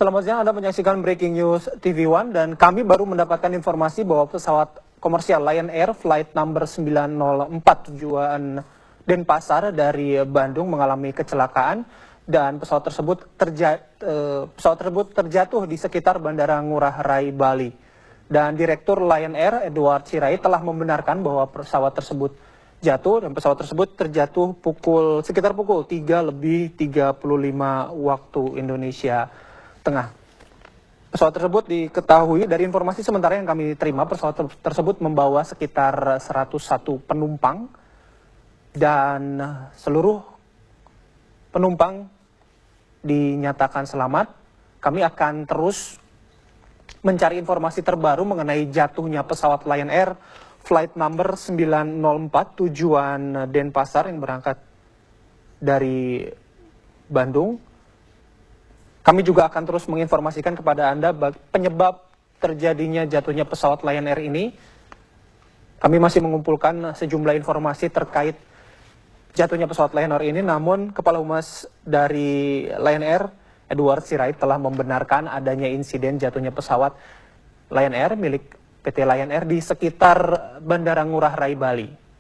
Selamat siang, Anda menyaksikan Breaking News TV One dan kami baru mendapatkan informasi bahwa pesawat komersial Lion Air flight number 904 tujuan Denpasar dari Bandung mengalami kecelakaan dan pesawat tersebut terjatuh di sekitar Bandara Ngurah Rai, Bali. Dan Direktur Lion Air Edward Sirait telah membenarkan bahwa pesawat tersebut jatuh dan pesawat tersebut terjatuh sekitar pukul 3:35 waktu Indonesia Tengah. Pesawat tersebut diketahui dari informasi sementara yang kami terima, pesawat tersebut membawa sekitar 101 penumpang dan seluruh penumpang dinyatakan selamat. Kami akan terus mencari informasi terbaru mengenai jatuhnya pesawat Lion Air flight number 904 tujuan Denpasar yang berangkat dari Bandung. Kami juga akan terus menginformasikan kepada Anda penyebab terjadinya jatuhnya pesawat Lion Air ini. Kami masih mengumpulkan sejumlah informasi terkait jatuhnya pesawat Lion Air ini, namun Kepala Humas dari Lion Air, Edward Sirait, telah membenarkan adanya insiden jatuhnya pesawat Lion Air milik PT Lion Air di sekitar Bandara Ngurah Rai, Bali.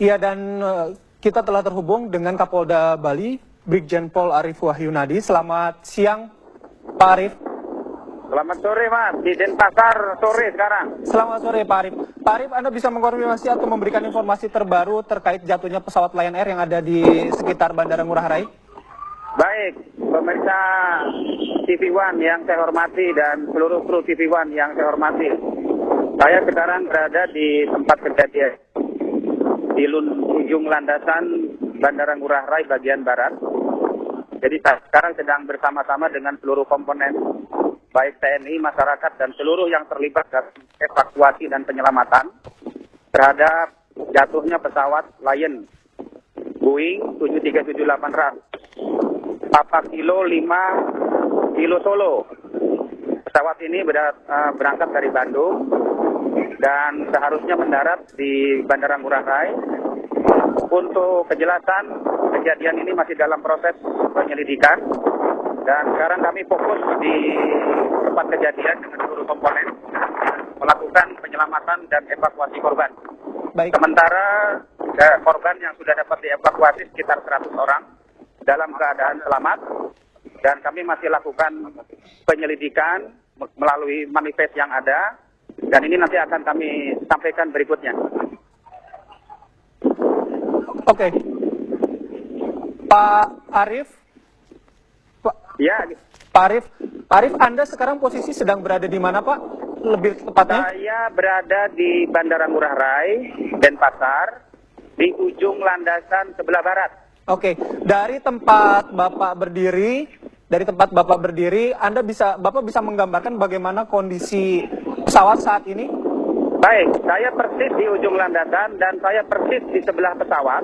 Iya, dan kita telah terhubung dengan Kapolda Bali, Brigjen Pol Arief Wahyunadi. Selamat siang, Pak Arief. Selamat sore, Mas. Di Denpasar sore sekarang. Selamat sore, Pak Arief. Pak Arief, Anda bisa mengkonfirmasi atau memberikan informasi terbaru terkait jatuhnya pesawat Lion Air yang ada di sekitar Bandara Ngurah Rai? Baik, pemirsa TV One yang saya hormati dan seluruh kru TV One yang saya hormati. Saya sekarang berada di tempat kejadian, di ujung landasan Bandara Ngurah Rai bagian barat. Jadi sekarang sedang bersama-sama dengan seluruh komponen, baik TNI, masyarakat, dan seluruh yang terlibat dalam evakuasi dan penyelamatan terhadap jatuhnya pesawat Lion Boeing 737-800 Papa Kilo 5 Kilo Solo. Pesawat ini berangkat dari Bandung dan seharusnya mendarat di Bandara Ngurah Rai. Untuk kejelasan, kejadian ini masih dalam proses penyelidikan dan sekarang kami fokus di tempat kejadian dengan seluruh komponen melakukan penyelamatan dan evakuasi korban. Baik. Sementara korban yang sudah dapat dievakuasi sekitar 100 orang dalam keadaan selamat dan kami masih lakukan penyelidikan melalui manifest yang ada. Dan ini nanti akan kami sampaikan berikutnya. Oke. Pak Arief. Ya, Pak Arief, Anda sekarang posisi sedang berada di mana, Pak? Lebih tepatnya? Saya berada di Bandara Ngurah Rai, Denpasar, di ujung landasan sebelah barat. Oke. Dari tempat Bapak berdiri, Bapak bisa menggambarkan bagaimana kondisi pesawat saat ini? Baik, saya persis di ujung landasan dan saya persis di sebelah pesawat,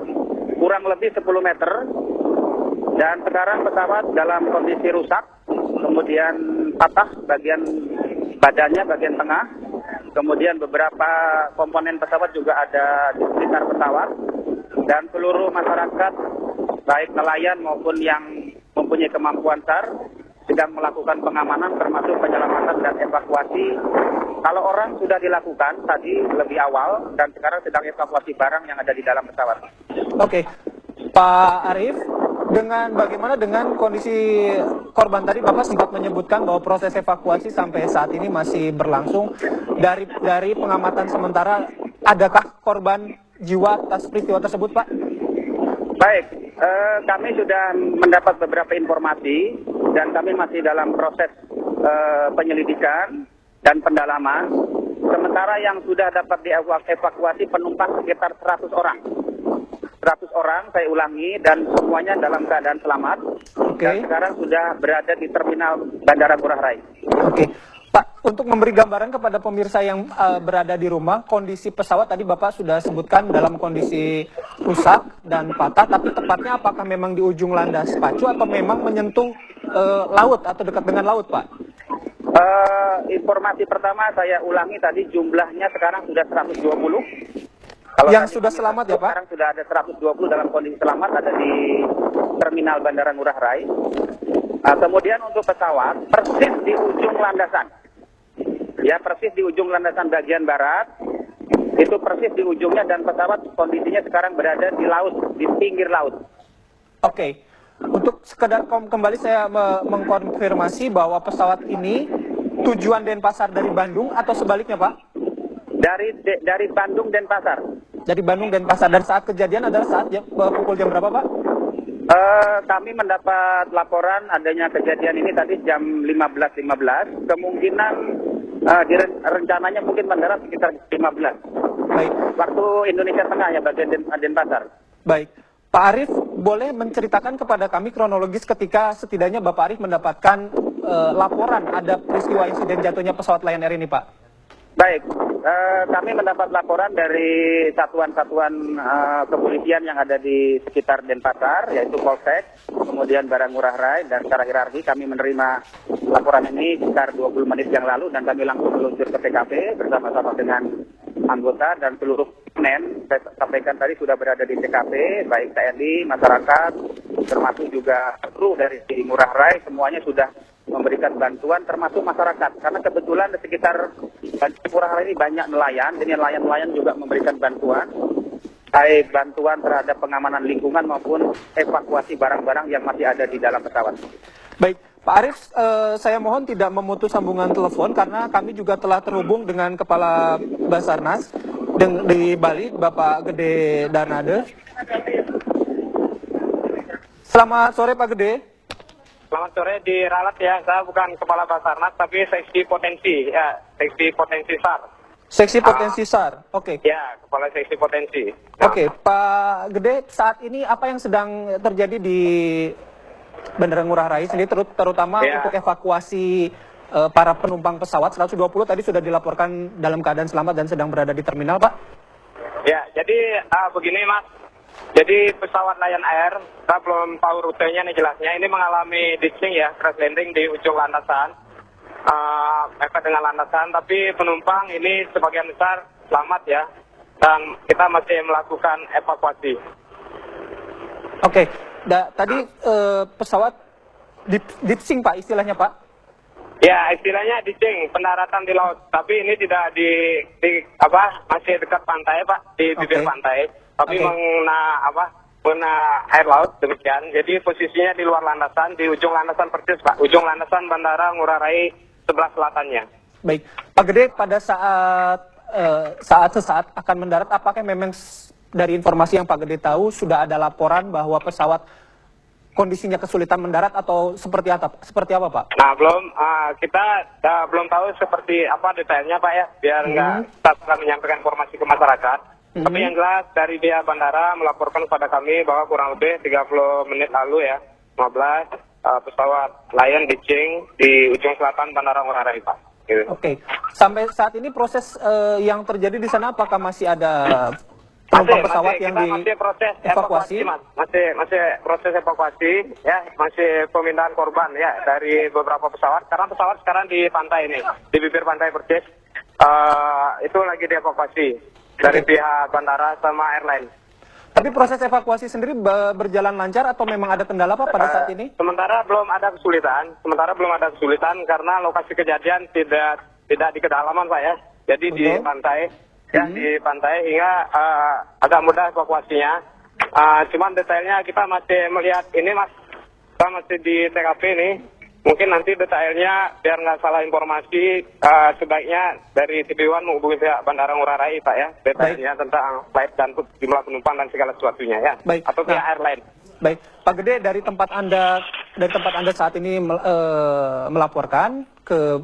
kurang lebih 10 meter. Dan sekarang pesawat dalam kondisi rusak, kemudian patah bagian badannya, bagian tengah. Kemudian beberapa komponen pesawat juga ada di sekitar pesawat. Dan seluruh masyarakat, baik nelayan maupun yang mempunyai kemampuan SAR, sedang melakukan pengamanan termasuk penyelamatan dan evakuasi. Kalau orang sudah dilakukan tadi lebih awal dan sekarang sedang evakuasi barang yang ada di dalam pesawat. Oke, Pak Arief, bagaimana dengan kondisi korban tadi? Bapak sempat menyebutkan bahwa proses evakuasi sampai saat ini masih berlangsung. Dari pengamatan sementara, adakah korban jiwa atas peristiwa tersebut, Pak? Baik, kami sudah mendapat beberapa informasi dan kami masih dalam proses penyelidikan dan pendalaman. Sementara yang sudah dapat dievakuasi penumpang sekitar 100 orang. 100 orang, saya ulangi, dan semuanya dalam keadaan selamat. Dan sekarang sudah berada di terminal Bandara Ngurah Rai. Oke. Pak, untuk memberi gambaran kepada pemirsa yang berada di rumah, kondisi pesawat tadi Bapak sudah sebutkan dalam kondisi rusak dan patah, tapi tepatnya apakah memang di ujung landas pacu atau memang menyentuh laut atau dekat dengan laut, Pak? Informasi pertama saya ulangi tadi, jumlahnya sekarang sudah 120. Yang sudah selamat ya, Pak? Sekarang sudah ada 120 dalam kondisi selamat, ada di terminal Bandara Ngurah Rai. Kemudian untuk pesawat, persis di ujung landasan. Ya, persis di ujung landasan bagian barat. Itu persis di ujungnya, dan pesawat kondisinya sekarang berada di laut, di pinggir laut. Oke. Untuk sekedar kembali saya mengkonfirmasi bahwa pesawat ini tujuan Denpasar dari Bandung atau sebaliknya, Pak? Dari Bandung Denpasar. Dari Bandung Denpasar. Dan saat kejadian adalah saat pukul jam berapa, Pak? Kami mendapat laporan adanya kejadian ini tadi jam 15.15. Kemungkinan rencananya mungkin mendarat sekitar 15. Baik. Waktu Indonesia Tengah ya, bagian Denpasar. Baik. Pak Arief, boleh menceritakan kepada kami kronologis ketika setidaknya Bapak Arief mendapatkan laporan ada peristiwa insiden jatuhnya pesawat Lion Air ini, Pak? Baik, kami mendapat laporan dari satuan-satuan kepolisian yang ada di sekitar Denpasar, yaitu Polsek, kemudian Bandara Ngurah Rai, dan secara hierarki kami menerima laporan ini sekitar 20 menit yang lalu, dan kami langsung meluncur ke TKP bersama-sama dengan anggota dan seluruh PNEN. Saya sampaikan tadi sudah berada di TKP, baik TNI, masyarakat, termasuk juga kru dari Ngurah Rai, semuanya sudah memberikan bantuan, termasuk masyarakat, karena kebetulan di sekitar Ngurah Rai ini banyak nelayan, jadi nelayan-nelayan juga memberikan bantuan, baik bantuan terhadap pengamanan lingkungan maupun evakuasi barang-barang yang masih ada di dalam pesawat. Baik, Pak Arief, saya mohon tidak memutus sambungan telepon karena kami juga telah terhubung dengan Kepala Basarnas di Bali, Bapak Gede Darnade. Selamat sore, Pak Gede. Selamat sore, di Ralat ya, saya bukan Kepala Basarnas, tapi Seksi Potensi, ya, Seksi Potensi SAR. Seksi Potensi SAR, oke. Ya, Kepala Seksi Potensi. Oke, Pak Gede, saat ini apa yang sedang terjadi di Bandara Ngurah Rai sendiri, terutama untuk evakuasi para penumpang pesawat 120 tadi sudah dilaporkan dalam keadaan selamat dan sedang berada di terminal, Pak? Ya, jadi begini Mas. Jadi pesawat Lion Air, kita belum tahu rutenya nih jelasnya, ini mengalami ditching ya, crash landing di ujung landasan, mepet dengan landasan, tapi penumpang ini sebagian besar selamat ya, dan kita masih melakukan evakuasi. Oke, tadi pesawat ditching Pak, istilahnya Pak? Ya, istilahnya ditching, pendaratan di laut, tapi ini tidak masih dekat pantai Pak, di bibir pantai. Tapi mengena air laut demikian. Jadi posisinya di luar landasan, di ujung landasan persis Pak. Ujung landasan Bandara Ngurah Rai sebelah selatannya. Baik, Pak Gede, pada sesaat akan mendarat, apakah memang dari informasi yang Pak Gede tahu sudah ada laporan bahwa pesawat kondisinya kesulitan mendarat atau seperti apa Pak? Nah kita belum tahu seperti apa detailnya Pak ya, biar kita menyampaikan informasi ke masyarakat. Tapi yang jelas dari pihak bandara melaporkan kepada kami bahwa kurang lebih 30 menit lalu ya, 15 pesawat Lion ditching di ujung selatan Bandara Ngurah Rai Pak. Gitu. Oke, sampai saat ini proses yang terjadi di sana apakah masih ada penumpang pesawat yang masih proses evakuasi Mas. Masih proses evakuasi ya, masih pemindahan korban ya dari beberapa pesawat. Karena pesawat sekarang di pantai ini, di bibir pantai persis, itu lagi dievakuasi dari pihak bandara sama airline. Tapi proses evakuasi sendiri berjalan lancar atau memang ada kendala Pak pada saat ini? Sementara belum ada kesulitan karena lokasi kejadian tidak di kedalaman Pak ya. Jadi di pantai ya, di pantai hingga agak mudah evakuasinya. Cuman detailnya kita masih melihat ini Mas, kita masih di TKP ini. Mungkin nanti detailnya biar nggak salah informasi, sebaiknya dari TV1 menghubungi pihak Bandara Ngurah Rai Pak ya, detailnya tentang flight dan jumlah penumpang dan segala sesuatunya ya. Baik. Atau pihak airline. Baik, Pak Gede, dari tempat anda saat ini melaporkan ke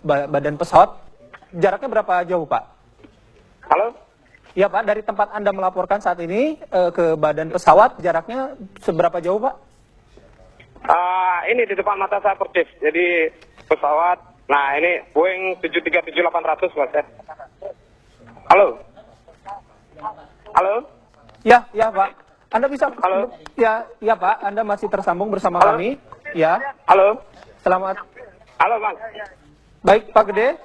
badan pesawat, jaraknya berapa jauh Pak? Halo? Ya Pak, dari tempat Anda melaporkan saat ini ke badan pesawat, jaraknya seberapa jauh Pak? Ini di depan mata saya persis. Jadi pesawat, nah ini Boeing 737-800 Mas ya. Halo? Halo? Ya Pak. Anda bisa... Halo? Ya Pak, Anda masih tersambung bersama Halo? kami. Ya, Halo? selamat. Halo Mas? Baik Pak Gede,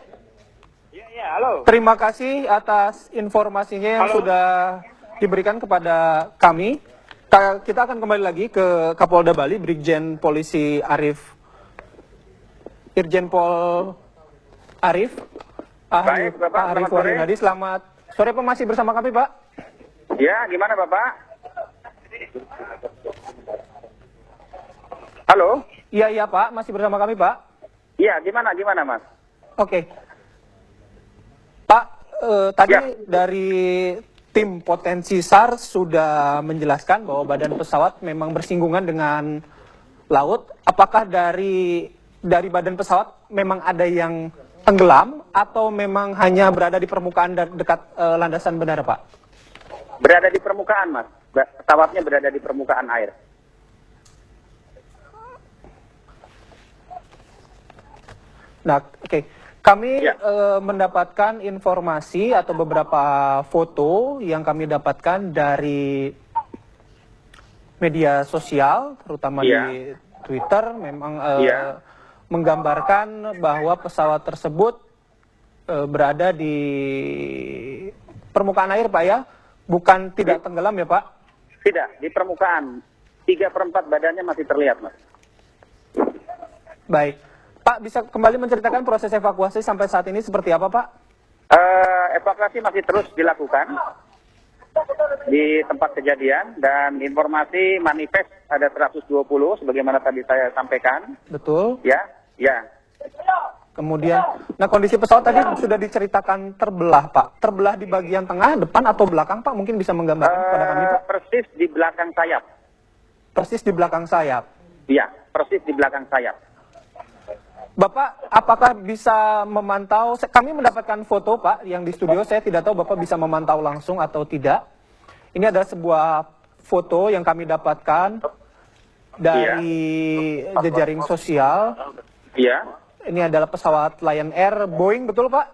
Iya, halo. terima kasih atas informasinya yang Halo? sudah diberikan kepada kami. Kita akan kembali lagi ke Kapolda Bali, Brigjen Polisi Arif, Irjen Pol Arif, Baik, Bapak, Pak Arif selamat sore. Wahyunadi. Selamat sore Pak, masih bersama kami Pak. Ya, gimana Bapak? Halo? Iya Pak, masih bersama kami Pak. Iya, gimana Mas? Oke. Pak, tadi Ya. dari tim potensi SAR sudah menjelaskan bahwa badan pesawat memang bersinggungan dengan laut. Apakah dari badan pesawat memang ada yang tenggelam atau memang hanya berada di permukaan dekat landasan bandara, Pak? Berada di permukaan, Mas. Pesawatnya berada di permukaan air. Nah, oke. Kami Ya. mendapatkan informasi atau beberapa foto yang kami dapatkan dari media sosial, terutama Ya. di Twitter, memang Ya. menggambarkan bahwa pesawat tersebut berada di permukaan air, Pak ya? Bukan tidak tenggelam ya, Pak? Tidak, di permukaan. 3/4 badannya masih terlihat, Mas. Baik. Pak, bisa kembali menceritakan proses evakuasi sampai saat ini seperti apa, Pak? Evakuasi masih terus dilakukan di tempat kejadian dan informasi manifest ada 120 sebagaimana tadi saya sampaikan. Betul. Ya, ya. Kemudian, nah kondisi pesawat tadi sudah diceritakan terbelah, Pak. Terbelah di bagian tengah, depan atau belakang, Pak? Mungkin bisa menggambarkan kepada kami, Pak. Persis di belakang sayap. Persis di belakang sayap. Iya, persis di belakang sayap. Bapak, apakah bisa memantau? Kami mendapatkan foto, Pak, yang di studio. Saya tidak tahu Bapak bisa memantau langsung atau tidak. Ini adalah sebuah foto yang kami dapatkan dari jejaring sosial. Iya. Ini adalah pesawat Lion Air Boeing, betul Pak?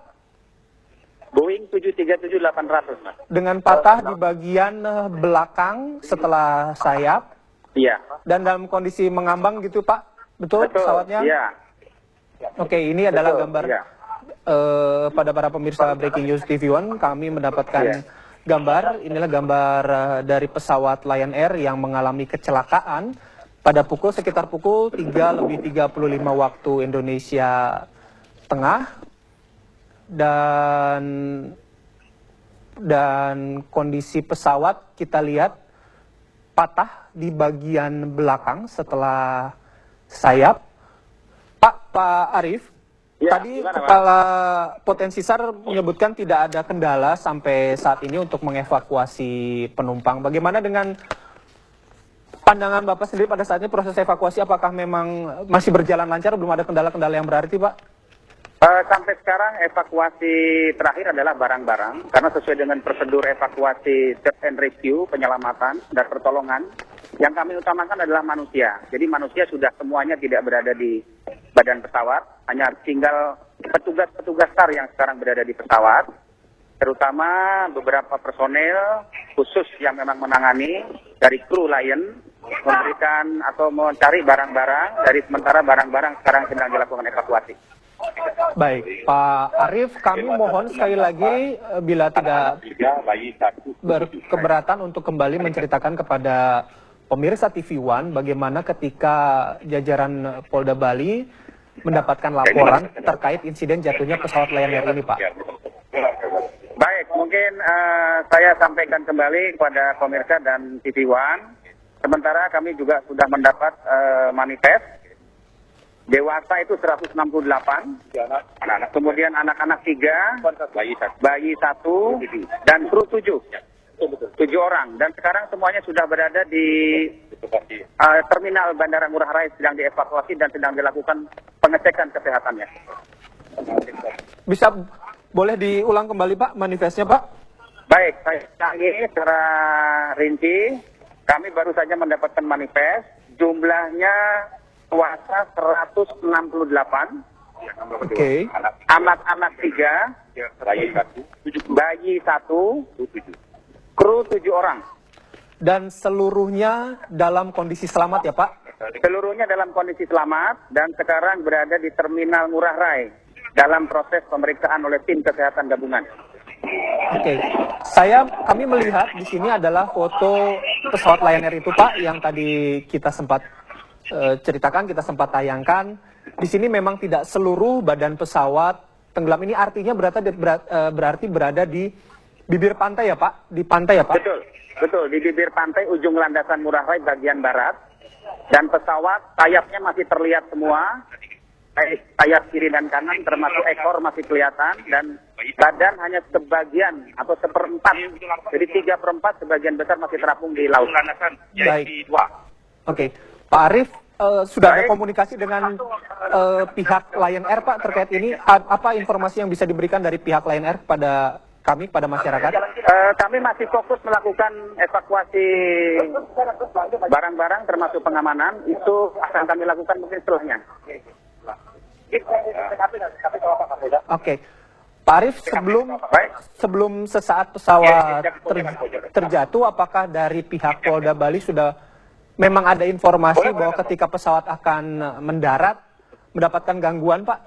Boeing 737-800, Mas. Dengan patah di bagian belakang setelah sayap. Iya. Dan dalam kondisi mengambang gitu Pak? Betul, pesawatnya? Iya. Oke, ini adalah Betul, gambar iya. pada para pemirsa Breaking News TV One. Kami mendapatkan Iya. gambar. Inilah gambar dari pesawat Lion Air yang mengalami kecelakaan pada sekitar pukul 3:35 waktu Indonesia Tengah. Dan kondisi pesawat kita lihat patah di bagian belakang setelah sayap. Pak Arif, Ya, tadi gimana, Pak? Kepala Potensi SAR menyebutkan tidak ada kendala sampai saat ini untuk mengevakuasi penumpang. Bagaimana dengan pandangan Bapak sendiri pada saat ini proses evakuasi? Apakah memang masih berjalan lancar, belum ada kendala-kendala yang berarti, Pak? Sampai sekarang evakuasi terakhir adalah barang-barang karena sesuai dengan prosedur evakuasi search and rescue, penyelamatan dan pertolongan, yang kami utamakan adalah manusia. Jadi manusia sudah semuanya tidak berada di badan pesawat, hanya tinggal petugas-petugas SAR yang sekarang berada di pesawat, terutama beberapa personel khusus yang memang menangani dari kru Lion, memberikan atau mencari barang-barang, dari sementara barang-barang sekarang sedang dilakukan evakuasi. Baik, Pak Arif, kami mohon sekali lagi bila tidak berkeberatan untuk kembali menceritakan kepada pemirsa TV One bagaimana ketika jajaran Polda Bali mendapatkan laporan terkait insiden jatuhnya pesawat Lion Air ini, Pak. Baik, mungkin saya sampaikan kembali kepada pemirsa dan TV One. Sementara kami juga sudah mendapat manifest. Dewasa itu 168, kemudian anak-anak 3, bayi 1, dan kru 7 orang. Dan sekarang semuanya sudah berada di terminal Bandara Ngurah Rai, sedang dievakuasi dan sedang dilakukan pengecekan kesehatannya. Bisa boleh diulang kembali, Pak, manifestnya, Pak? Baik, saya ulangi secara rinci. Kami baru saja mendapatkan manifest. Jumlahnya puasa 168. Oke. Anak-anak 3. Bayi 1. Kru 7 orang. Dan seluruhnya dalam kondisi selamat ya Pak? Seluruhnya dalam kondisi selamat dan sekarang berada di Terminal Ngurah Rai dalam proses pemeriksaan oleh tim kesehatan gabungan. Oke, kami melihat di sini adalah foto pesawat Lion Air itu Pak, yang tadi kita sempat ceritakan, kita sempat tayangkan. Di sini memang tidak seluruh badan pesawat tenggelam. Ini artinya berarti berada di bibir pantai ya Pak? Di pantai ya Pak? Betul, di bibir pantai ujung landasan Ngurah Rai bagian barat. Dan pesawat sayapnya masih terlihat semua. Sayap kiri dan kanan termasuk ekor masih kelihatan, dan badan hanya sebagian atau seperempat, jadi 3/4 sebagian besar masih terapung di laut. Baik. Oke, Pak Arief, sudah ada komunikasi dengan pihak Lion Air Pak terkait ini? Apa informasi yang bisa diberikan dari pihak Lion Air kepada kami, pada masyarakat? Kami masih fokus melakukan evakuasi barang-barang termasuk pengamanan. Itu akan kami lakukan mungkin setelahnya. Oke, Pak Arief, sebelum sesaat pesawat terjatuh, apakah dari pihak Polda Bali sudah memang ada informasi bahwa ketika pesawat akan mendarat mendapatkan gangguan, Pak?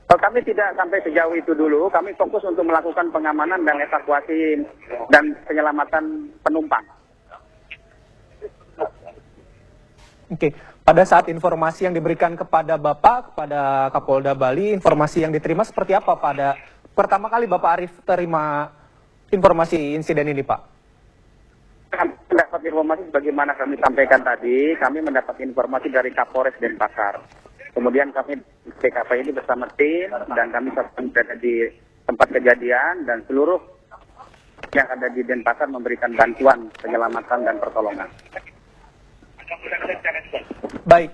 Kami tidak sampai sejauh itu dulu. Kami fokus untuk melakukan pengamanan dan evakuasi dan penyelamatan penumpang. Oke, pada saat informasi yang diberikan kepada Bapak, kepada Kapolda Bali, informasi yang diterima seperti apa pada pertama kali Bapak Arief terima informasi insiden ini, Pak? Kami mendapat informasi sebagaimana kami sampaikan tadi. Kami mendapat informasi dari Kapolres Denpasar. Kemudian kami TKP ini bersama tim dan kami berada di tempat kejadian dan seluruh yang ada di Denpasar memberikan bantuan penyelamatan dan pertolongan. Baik,